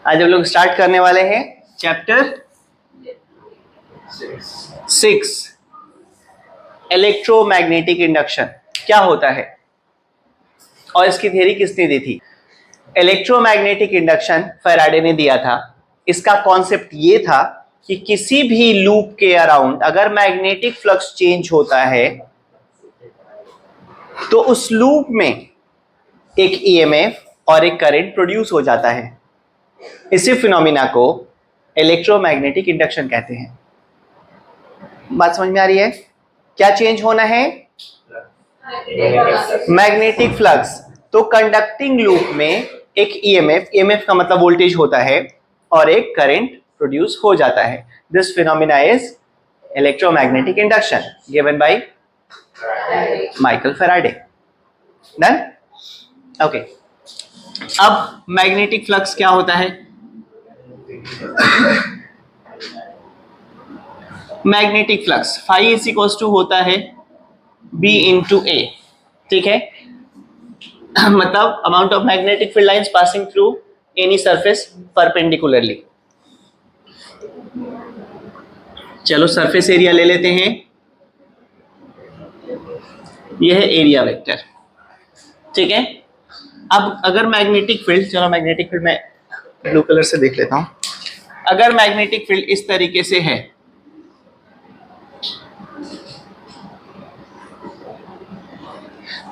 आज हम लोग स्टार्ट करने वाले हैं चैप्टर 6 इलेक्ट्रोमैग्नेटिक इंडक्शन क्या होता है और इसकी थ्योरी किसने दी थी। इलेक्ट्रोमैग्नेटिक इंडक्शन फैराडे ने दिया था। इसका कॉन्सेप्ट ये था कि किसी भी लूप के अराउंड अगर मैग्नेटिक फ्लक्स चेंज होता है तो उस लूप में एक ईएमएफ और एक करंट प्रोड्यूस हो जाता है। इसी फिनोमिना को इलेक्ट्रोमैग्नेटिक इंडक्शन कहते हैं। बात समझ में आ रही है? क्या चेंज होना है? Magnetic flux. तो कंडक्टिंग लूप में एक ईएमएफ का मतलब वोल्टेज होता है और एक करंट प्रोड्यूस हो जाता है। This phenomena is electromagnetic induction given by Michael Faraday. Done? Okay. अब मैग्नेटिक फ्लक्स क्या होता है? Magnetic flux phi is equals to होता है B इंटू ए। ठीक है, मतलब amount of magnetic field lines passing through any surface perpendicularly. चलो सरफेस एरिया ले लेते हैं, यह है एरिया वेक्टर। ठीक है, अब अगर मैग्नेटिक फील्ड, चलो मैग्नेटिक फील्ड मैं ब्लू कलर से देख लेता हूं। अगर मैग्नेटिक फील्ड इस तरीके से है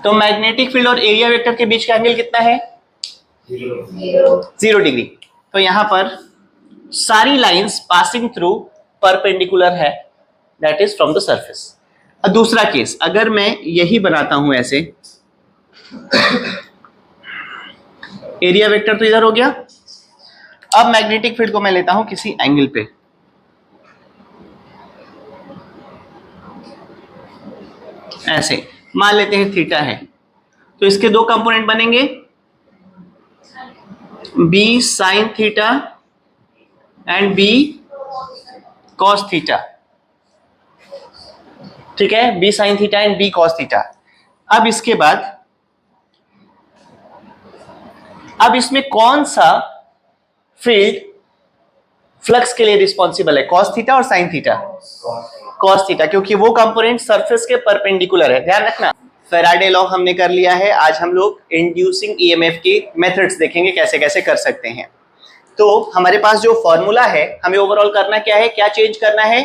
तो मैग्नेटिक फील्ड और एरिया वेक्टर के बीच का एंगल कितना है? 0 डिग्री। तो यहां पर सारी लाइंस पासिंग थ्रू परपेंडिकुलर है, that is from the surface. दूसरा केस, अगर मैं यही बनाता हूं ऐसे, एरिया वेक्टर तो इधर हो गया। अब मैग्नेटिक फील्ड को मैं लेता हूं किसी एंगल पे, ऐसे मान लेते हैं थीटा है, तो इसके दो कंपोनेंट बनेंगे, B sine theta and B cos theta. ठीक है, B sine theta and B cos theta. अब इसके बाद अब इसमें कौन सा फील्ड फ्लक्स के लिए रिस्पॉन्सिबल है? कॉस थीटा और साइन थीटा? कॉस थीटा, क्योंकि वो कंपोनेंट सरफेस के परपेंडिकुलर है। ध्यान रखना, फैराडे लॉ हमने कर लिया है। आज हम लोग इंड्यूसिंग ईएमएफ की मेथड्स देखेंगे, कैसे कैसे कर सकते हैं। तो हमारे पास जो फॉर्मूला है, हमें ओवरऑल करना क्या है, क्या चेंज करना है?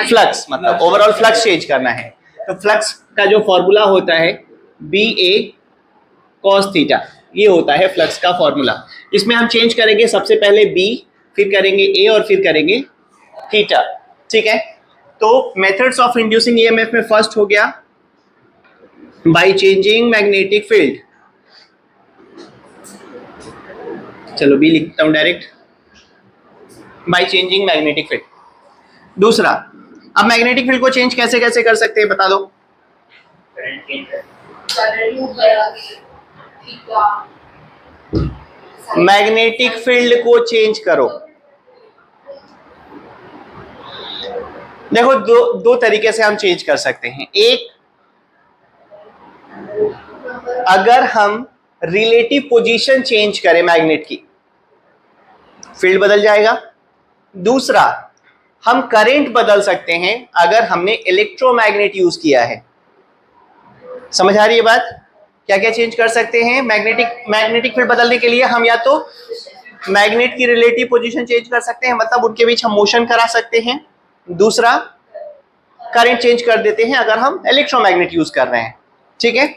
फ्लक्स, मतलब ओवरऑल फ्लक्स चेंज करना है। तो फ्लक्स का जो फॉर्मूला होता है बी ए कॉस थीटा, ये होता है फ्लक्स का फॉर्मूला। इसमें हम चेंज करेंगे सबसे पहले बी, फिर करेंगे ए और फिर करेंगे थीटा। ठीक है, तो मेथड्स ऑफ इंड्यूसिंग ईएमएफ में फर्स्ट हो गया बाय चेंजिंग मैग्नेटिक फील्ड। चलो बी लिखता हूं direct, by changing magnetic field. दूसरा, अब मैग्नेटिक फील्ड को चेंज कैसे कैसे कर सकते हैं, बता दो। मैग्नेटिक फील्ड को चेंज करो। देखो, दो तरीके से हम चेंज कर सकते हैं। एक, अगर हम रिलेटिव पोजीशन चेंज करें मैग्नेट की, फील्ड बदल जाएगा। दूसरा, हम करंट बदल सकते हैं अगर हमने इलेक्ट्रोमैग्नेट यूज किया है। समझ आ रही है बात? क्या क्या चेंज कर सकते हैं मैग्नेटिक फील्ड बदलने के लिए? हम या तो मैग्नेट की रिलेटिव पोजीशन चेंज कर सकते हैं, मतलब उनके बीच हम मोशन करा सकते हैं। दूसरा, करंट चेंज कर देते हैं अगर हम इलेक्ट्रोमैग्नेट यूज कर रहे हैं। ठीक है,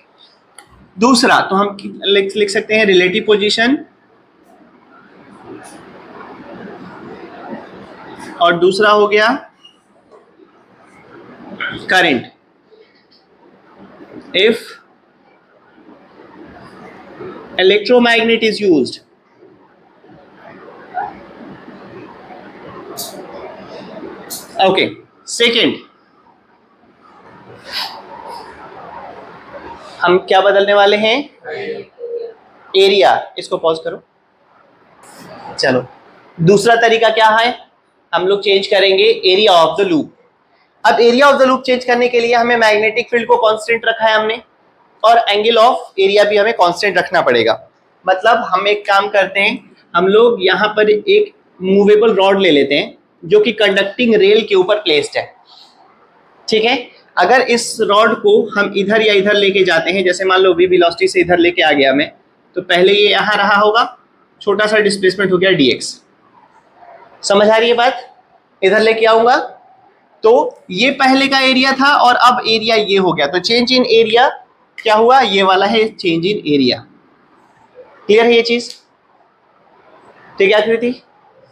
दूसरा तो हम लिख सकते हैं रिलेटिव पोजीशन, और दूसरा हो गया current. If electromagnet is used, okay. Second, हम क्या बदलने वाले हैं? एरिया। इसको पॉज करो। चलो, दूसरा तरीका क्या है? हम लोग चेंज करेंगे एरिया ऑफ द लूप। अब area of the loop change करने के लिए हमें मैग्नेटिक फील्ड को कांस्टेंट रखा है हमने, और एंगल ऑफ एरिया भी हमें कांस्टेंट रखना पड़ेगा। मतलब हम एक काम करते हैं, हम लोग यहाँ पर एक मूवेबल रॉड ले लेते हैं जो कि कंडक्टिंग रेल के ऊपर प्लेस्ड है, ठीक है। अगर इस रॉड को हम इधर या इधर लेके जाते हैं, जैसे मान लो v वेलोसिटी से इधर लेके आ गया मैं, तो पहले ये यहाँ रहा होगा, छोटा सा डिस्प्लेसमेंट हो गया dx। समझ आ रही है बात? इधर लेके आऊंगा तो ये पहले का एरिया था और अब एरिया ये हो गया, तो चेंज इन एरिया क्या हुआ, ये वाला है चेंज इन एरिया। क्लियर है ये चीज? ठीक है आकृति?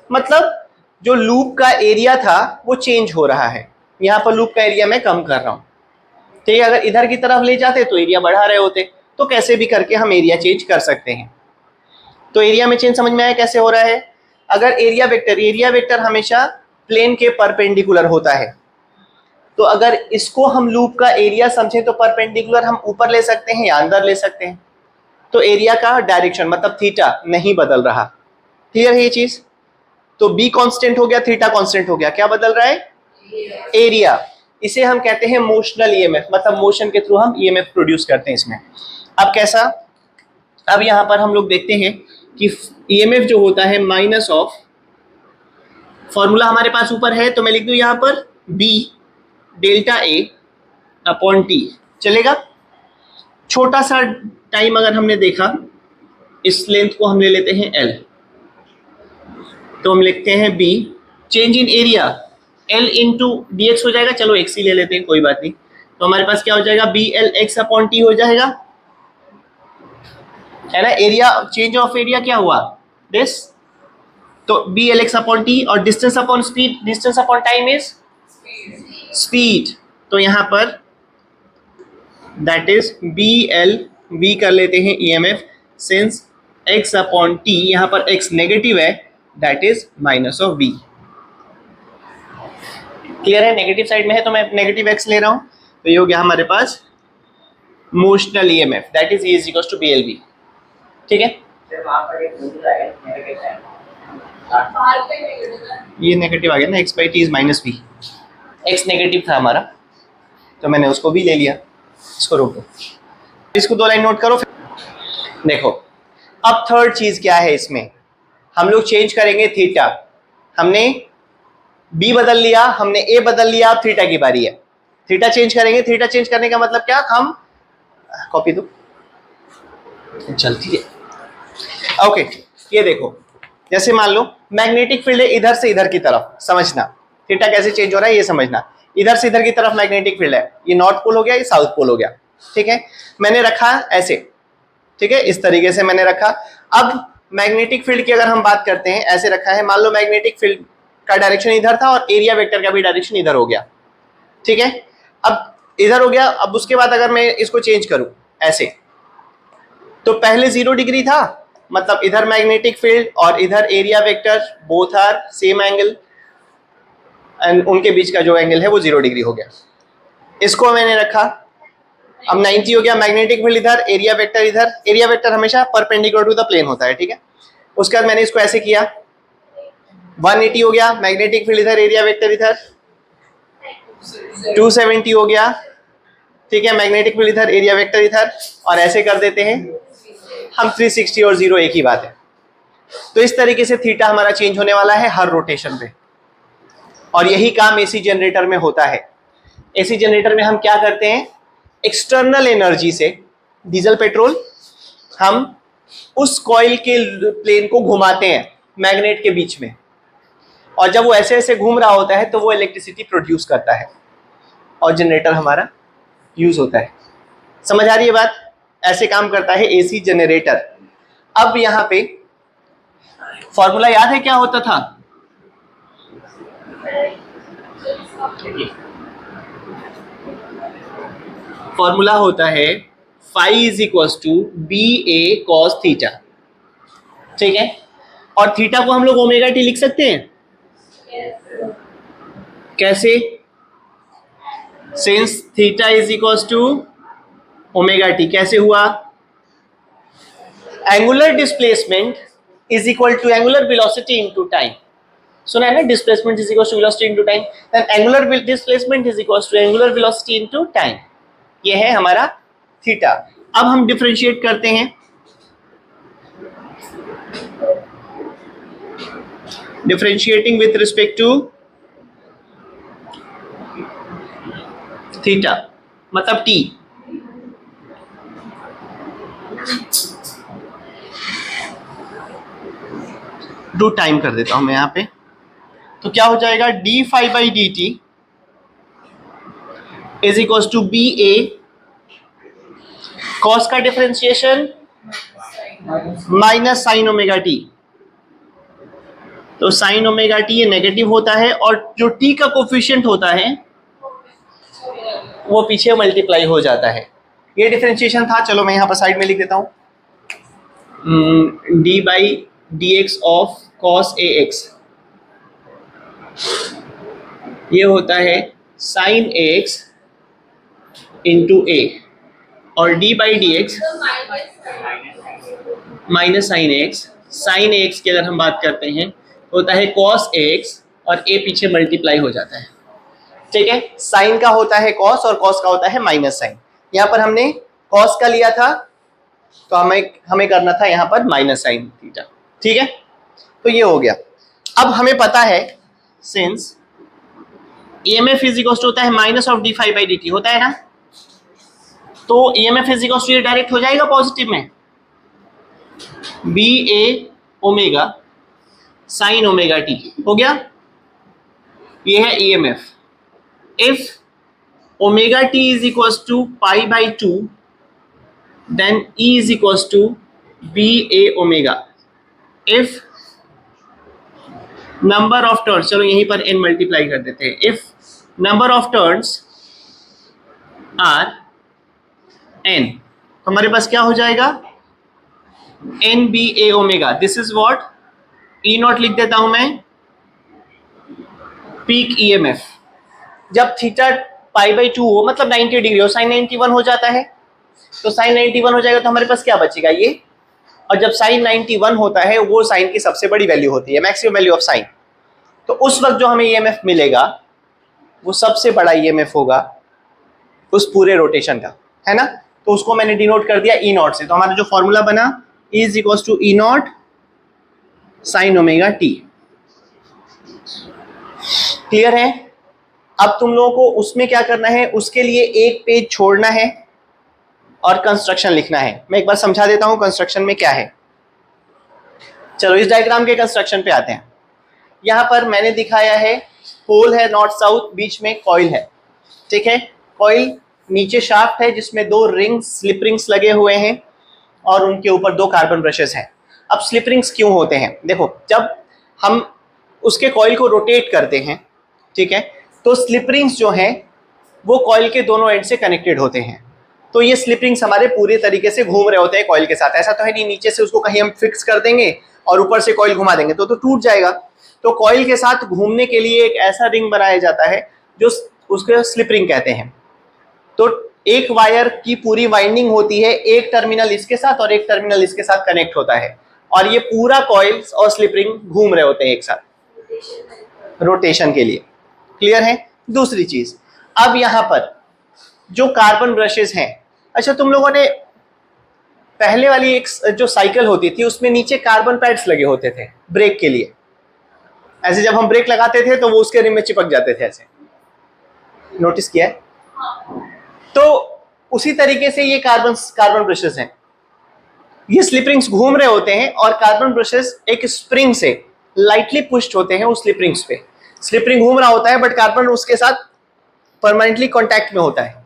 मतलब जो लूप का एरिया था वो चेंज हो रहा है, यहाँ पर लूप का एरिया मैं कम कर रहा हूँ, ठीक है। अगर इधर की तरफ ले जाते तो एरिया बढ़ा रहे होते, तो कैसे भी करके हम एरिया चेंज कर सकते हैं। तो एरिया में चेंज समझ में आया कैसे हो रहा है? अगर एरिया वेक्टर हमेशा प्लेन के परपेंडिकुलर होता है, तो अगर इसको हम लूप का एरिया समझें तो परपेंडिकुलर हम ऊपर ले सकते हैं या अंदर ले सकते हैं, तो एरिया का डायरेक्शन मतलब थीटा नहीं बदल रहा। क्लियर है ये चीज? तो बी कांस्टेंट हो गया, थीटा कांस्टेंट हो गया, क्या बदल रहा है? एरिया। इसे हम कहते हैं मोशनल ईएमएफ, मतलब मोशन के थ्रू हम ईएमएफ प्रोड्यूस करते हैं इसमें। अब कैसा? अब यहां पर हम लोग देखते हैं कि ईएमएफ जो होता है माइनस ऑफ, फॉर्मूला हमारे पास ऊपर है तो मैं लिख दूं यहां पर B delta A upon T, चलेगा? छोटा सा टाइम अगर हमने देखा, इस लेंथ को हम ले लेते हैं एल, तो हम लिखते हैं B change in area L into D x हो जाएगा, चलो एक्स ही ले लेते हैं कोई बात नहीं। तो हमारे पास क्या हो जाएगा, B L X upon T हो जाएगा, है ना। एरिया चेंज ऑफ एरिया क्या हुआ, दिस, तो B L X upon T, और distance upon speed, distance upon time is speed, तो यहां पर that is B L, V कर लेते हैं EMF, since X upon T, यहां पर एक्स नेगेटिव है, that is minus of V. Clear है? नेगेटिव साइड में है तो मैं नेगेटिव एक्स ले रहा हूं, तो ये हो गया हमारे पास motional EMF, that is E is equal to B L V. ठीक है, ये नेगेटिव आ गया ना, X by T is minus V, X negative था हमारा तो मैंने उसको भी ले लिया। इसको रोको, इसको दो लाइन नोट करो। देखो अब थर्ड चीज क्या है इसमें, हम लोग चेंज करेंगे थीटा। हमने बी बदल लिया, हमने ए बदल लिया, अब थीटा की बारी है, थीटा चेंज करेंगे। थीटा चेंज करने का मतलब क्या, हम कॉपी दो चलती है। ओके, ये देखो, जैसे मान लो मैग्नेटिक फील्ड है इधर से इधर की तरफ, समझना थीटा कैसे चेंज हो रहा है ये समझना। इधर से इधर की तरफ मैग्नेटिक फील्ड है, ये नॉर्थ पोल हो गया, ये साउथ पोल हो गया, ठीक है। मैंने रखा ऐसे, ठीक है, इस तरीके से मैंने रखा। अब मैग्नेटिक फील्ड की अगर हम बात करते हैं, ऐसे रखा है, मान लो मैग्नेटिक फील्ड का डायरेक्शन इधर था और एरिया वेक्टर का भी डायरेक्शन इधर हो गया, ठीक है। अब इधर हो गया, अब उसके बाद अगर मैं इसको चेंज करूं ऐसे, तो पहले 0 डिग्री था, मतलब इधर मैग्नेटिक फील्ड और इधर area vector both are same angle, and उनके बीच का जो एंगल है वो 0 डिग्री हो गया। इसको मैंने रखा, अब 90 हो गया, मैग्नेटिक फील्ड इधर, एरिया वेक्टर इधर, एरिया वेक्टर हमेशा परपेंडिकुलर टू द प्लेन होता है, ठीक है। उसके बाद मैंने इसको ऐसे किया, 180 हो गया, मैग्नेटिक फील्ड इधर, एरिया वेक्टर इधर, 270 हो गया, ठीक है, मैग्नेटिक फील्ड इधर, एरिया वेक्टर इधर, और ऐसे कर देते हैं हम 360 और 0 एक ही बात है। तो इस तरीके से थीटा हमारा चेंज होने वाला है हर रोटेशन पे, और यही काम एसी जनरेटर में होता है। एसी जनरेटर में हम क्या करते हैं, एक्सटर्नल एनर्जी से, डीजल पेट्रोल, हम उस कॉइल के प्लेन को घुमाते हैं मैग्नेट के बीच में, और जब वो ऐसे ऐसे घूम रहा होता है तो वो इलेक्ट्रिसिटी प्रोड्यूस करता है और जनरेटर हमारा यूज होता है। समझ आ रही है बात? ऐसे काम करता है एसी जनरेटर। अब यहां पे फॉर्मूला याद है क्या होता था? फॉर्मूला होता है phi is equal to B A cos theta, ठीक है। और थीटा को हम लोग ओमेगा टी लिख सकते हैं, कैसे? Since theta is equal to omega T, कैसे हुआ? Angular displacement is equal to angular velocity into time, सुना है ना, displacement is equal to velocity into time, then angular displacement is equal to angular velocity into time, ये है हमारा theta. अब हम डिफरेंशिएट करते हैं differentiating with respect to theta मतलब टी। डू टाइम कर देता हूं मैं यहां पे, तो क्या हो जाएगा D phi by D T is equal to B A cos का differentiation minus sine omega T. तो साइन ओमेगा टी ये नेगेटिव होता है और जो टी का कोफिशिएंट होता है वो पीछे मल्टीप्लाई हो जाता है। ये डिफरेंशिएशन था। चलो मैं यहां पर साइड में लिख देता हूं, D by D x of cos A x ये होता है साइन ए एक्स इंटू ए, और D by D x minus sine x. Sine x की अगर हम बात करते हैं होता है कॉस एक्स और ए पीछे मल्टीप्लाई हो जाता है। ठीक है, साइन का होता है कॉस और कॉस का होता है माइनस साइन। यहां पर हमने कॉस का लिया था तो हमें करना था यहां पर माइनस साइन थीटा। ठीक है, तो ये हो गया। अब हमें पता है since EMF is equal to होता है minus of D phi by D T होता है ना, तो ईएमएफ इज इक्वल टू ये डायरेक्ट हो जाएगा पॉजिटिव में, B A omega sine omega T हो गया। ये है EMF. If omega T is equal to pi by two then E is equal to B A omega. If number of turns, चलो यहीं पर n मल्टीप्लाई कर देते हैं, if number of turns are n तो हमारे पास क्या हो जाएगा N B A omega. This is what E not लिख देता हूं मैं पीक ईएमएफ। जब थीटा पाई बाई टू हो मतलब 90 डिग्री हो, साइन 91 हो जाता है, तो साइन 91 हो जाएगा तो हमारे पास क्या बचेगा ये। और जब साइन 91 होता है वो साइन की सबसे बड़ी वैल्यू होती है, मैक्सिमम वैल्यू ऑफ साइन। तो उस वक्त जो हमें ईएमएफ मिलेगा वो सबसे बड़ा ईएमएफ होगा उस पूरे रोटेशन का, है ना। तो उसको मैंने डिनोट कर दिया ई नॉट से। तो हमारा जो फॉर्मूला बना is equal to E not sine omega T. Clear है। अब तुम लोगों को उसमें क्या करना है, उसके लिए एक पेज छोड़ना है और कंस्ट्रक्शन लिखना है। मैं एक बार समझा देता हूं कंस्ट्रक्शन में क्या है। चलो इस डायग्राम के कंस्ट्रक्शन पे आते हैं। यहां पर मैंने दिखाया है होल है नॉर्थ साउथ, बीच में कॉइल है। ठीक है, कॉइल नीचे शाफ्ट है जिसमें दो रिंग्स स्लिप रिंग्स लगे हुए हैं और उनके ऊपर दो कार्बन ब्रशेस हैं। अब स्लिप रिंग्स क्यों होते हैं, देखो जब हम उसके कॉइल को रोटेट करते हैं, ठीक है, तो स्लिप रिंग्स जो हैं वो कॉइल के दोनों एंड से कनेक्टेड होते हैं। तो ये स्लिप रिंग्स हमारे पूरे तरीके से घूम रहे होते हैं कॉइल के साथ। ऐसा तो है नहीं नीचे से उसको कहीं हम फिक्स कर देंगे और ऊपर से कॉइल घुमा देंगे तो टूट जाएगा। तो कॉइल के साथ घूमने के लिए एक ऐसा रिंग बनाया जाता है जो उसको स्लिप रिंग कहते हैं। तो एक वायर की पूरी वाइंडिंग होती है, एक टर्मिनल इसके साथ और एक टर्मिनल इसके साथ कनेक्ट होता है, और ये पूरा कॉइल्स और स्लिप रिंग घूम रहे होते हैं एक साथ रोटेशन के लिए। क्लियर है। दूसरी चीज, अब यहां पर जो कार्बन ब्रशेस हैं, अच्छा तुम लोगों ने पहले वाली एक जो साइकिल होती थी उसमें नीचे कार्बन पैड्स लगे होते थे ब्रेक के लिए। ऐसे जब हम ब्रेक लगाते थे तो वो उसके रिम में चिपक जाते थे, ऐसे नोटिस किया है। तो उसी तरीके से ये कार्बन ब्रशेस हैं, ये स्लिप रिंग्स घूम रहे होते हैं और कार्बन ब्रशेस एक स्प्रिंग से लाइटली पुश्ड होते हैं उस स्लिप रिंग्स पे। स्लिप रिंग घूम रहा होता है बट कार्बन उसके साथ परमानेंटली कांटेक्ट में होता है।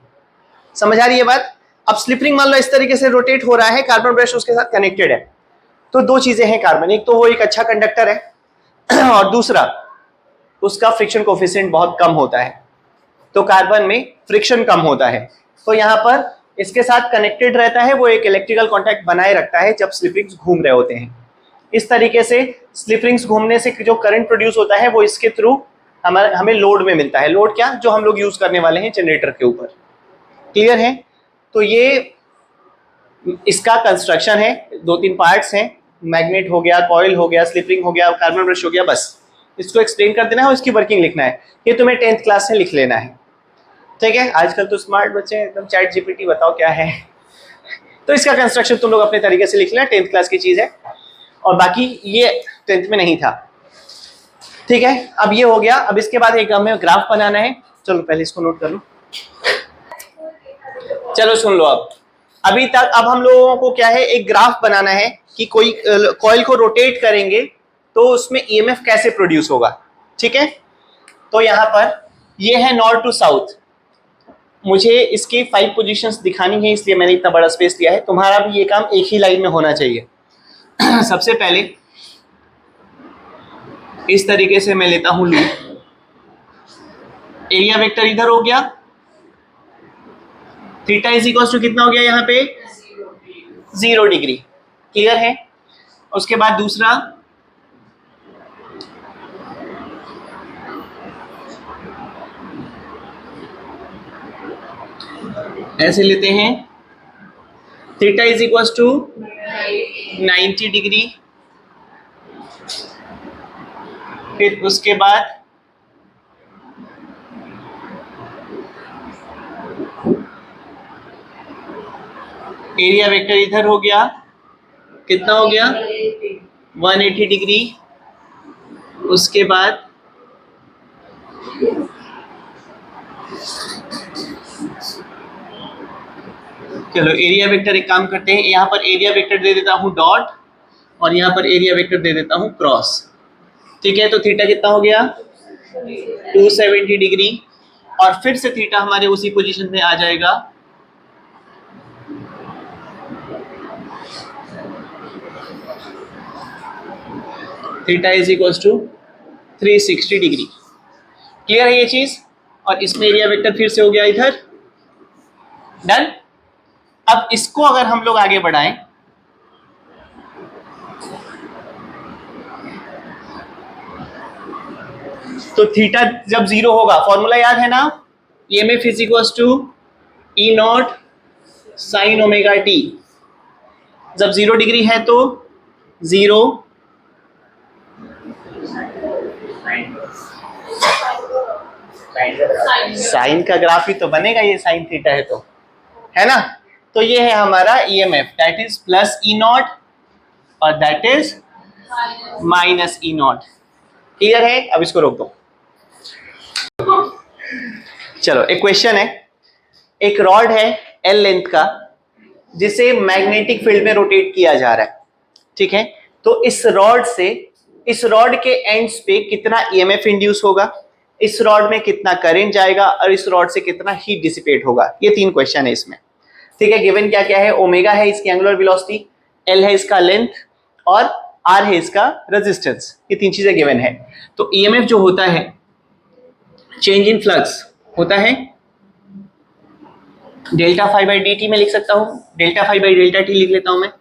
समझ आ रही है बात। अब स्लिप रिंग मान लो इस तरीके से रोटेट हो रहा है, कार्बन ब्रश उसके साथ कनेक्टेड है। तो दो चीजें हैं कार्बन, एक तो वो एक अच्छा कंडक्टर है और दूसरा उसका फ्रिक्शन कोफिशिएंट बहुत कम होता है, तो कार्बन में फ्रिक्शन कम होता है। तो यहाँ पर इसके साथ कनेक्टेड रहता है, वो एक इलेक्ट्रिकल कांटेक्ट बनाए रखता है जब स्लिप रिंग्स घूम रहे होते हैं। इस तरीके से स्लिप रिंग्स घूमने से जो करंट प्रोड्यूस होता है वो इसके थ्रू हमें लोड में मिलता है। लोड क्या, जो हम लोग यूज करने वाले हैं जनरेटर के ऊपर। क्लियर है। तो ये इसका कंस्ट्रक्शन है, दो तीन पार्ट्स हैं, मैग्नेट हो गया, कॉइल हो गया, स्लिप रिंग हो गया, कार्बन ब्रश हो गया। बस इसको एक्सप्लेन कर देना है और इसकी वर्किंग लिखना है। ये तुम्हें 10th क्लास में लिख लेना है। ठीक है, आजकल तो स्मार्ट बच्चे हैं एकदम, चैट जीपीटी बताओ क्या है। तो इसका कंस्ट्रक्शन तुम लोग अपने तरीके से लिख लेना, 10th क्लास की चीज है। और बाकी ये 10th में नहीं था। ठीक है, अब ये हो गया। अब इसके बाद एक हमें ग्राफ बनाना है। चलो पहले इसको नोट कर लो। चलो सुन लो। अब अभी तक अब हम लोगों को क्या है, एक ग्राफ बनाना है कि कोई कॉइल को रोटेट करेंगे तो उसमें ईएमएफ कैसे प्रोड्यूस होगा। ठीक है, तो यहाँ पर ये है नॉर्थ टू साउथ। मुझे इसकी 5 पोजीशंस दिखानी है, इसलिए मैंने इतना बड़ा स्पेस लिया है। तुम्हारा भी ये काम एक ही लाइन में होना चाहिए। सबसे पहले इस तरीके से मैं लेता हूं लूप। एरिया वेक्टर इधर हो गया, थीटा इज इक्वल टू कितना हो गया यहाँ पे 0 डिग्री। क्लियर है। उसके बाद दूसरा ऐसे लेते हैं, theta is equal to 90 degree. फिर उसके बाद एरिया वेक्टर इधर हो गया, कितना हो गया 180 डिग्री। उसके बाद चलो एरिया वेक्टर एक काम करते हैं, यहाँ पर एरिया वेक्टर दे देता हूँ डॉट और यहाँ पर एरिया वेक्टर दे देता हूँ क्रॉस। ठीक है, तो थीटा कितना हो गया 270 डिग्री। और फिर से थीटा हमारे उसी पोजीशन में आ जाएगा, theta is equal to 360 degree. Clear है ये चीज। और इसमें एरिया वेक्टर फिर से हो गया इधर। डन। अब इसको अगर हम लोग आगे बढ़ाएं तो थीटा जब 0 होगा, फॉर्मूला याद है ना, EMF is equal to E not sine omega t. जब 0 डिग्री है तो 0 साइन का ग्राफ ही तो बनेगा, ये साइन थीटा है तो, है ना। तो ये है हमारा EMF, that is plus E naught और that is minus E naught. Clear है। अब इसको रोक दो। चलो एक क्वेश्चन है, एक रॉड है एल लेंथ का जिसे मैग्नेटिक फील्ड में रोटेट किया जा रहा है। ठीक है, तो इस रॉड के एंड्स पे कितना ईएमएफ इंड्यूस होगा, इस रॉड में कितना करंट जाएगा और इस रॉड से कितना हीट डिसिपेट होगा। ये 3 क्वेश्चन है इसमें। ठीक है, गिवन क्या क्या है, ओमेगा है इसकी एंगुलर वेलोसिटी, एल है इसका लेंथ और आर है इसका रेजिस्टेंस। ये 3 चीजें गिवन है। तो ईएमएफ जो होता है, चेंज इन फ्लक्स होता है delta phi by D t में लिख सकता हूं, delta phi by delta t लिख लेता हूं मैं।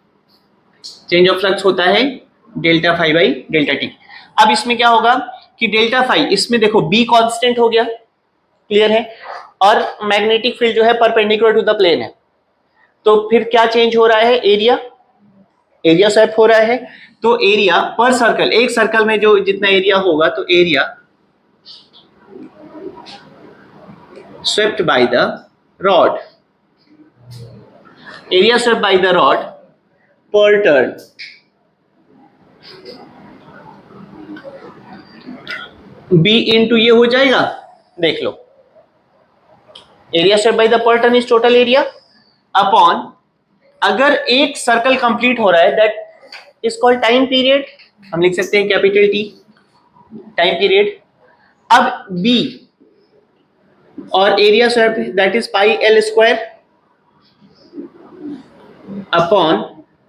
चेंज ऑफ फ्लक्स होता है delta phi by delta t. अब इसमें क्या होगा कि डेल्टा फाई, इसमें देखो बी कांस्टेंट हो गया। क्लियर है। और मैग्नेटिक फील्ड जो है परपेंडिकुलर टू द प्लेन है, तो फिर क्या चेंज हो रहा है, एरिया स्वेप्ट हो रहा है। तो एरिया पर सर्कल, एक सर्कल में जो जितना एरिया होगा, तो area swept by the rod, area swept by the rod per turn. B into ये हो जाएगा, देख लो, area swept by the per turn is total area upon, अगर एक सर्कल कंप्लीट हो रहा है that is called time period, हम लिख सकते हैं कैपिटल टी, टाइम पीरियड। अब बी और area swept that is pi L square upon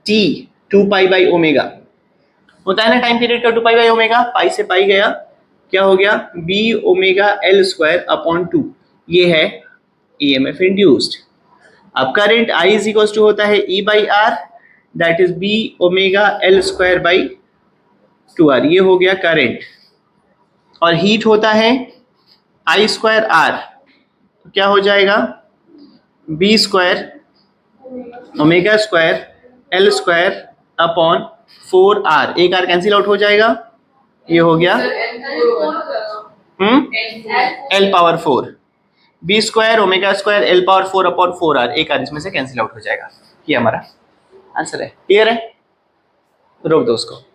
T 2 pi by omega होता है ना टाइम पीरियड का, 2 पाई बाई ओमेगा, पाई से पाई गया, क्या हो गया B omega L square upon 2। ये है ईएमएफ इंड्यूस्ड। अब current I is equal to होता है E by R, that is B omega L square by 2r। ये हो गया करंट। और हीट होता है I स्क्वायर आर, तो क्या हो जाएगा B square omega square L square upon 4r। एक आर कैंसिल आउट हो जाएगा, ये हो गया L power 4, B square omega square L power 4 upon 4r। एक आर इसमें से कैंसिल आउट हो जाएगा। ये हमारा आंसर है। क्लियर है। रोक दो उसको।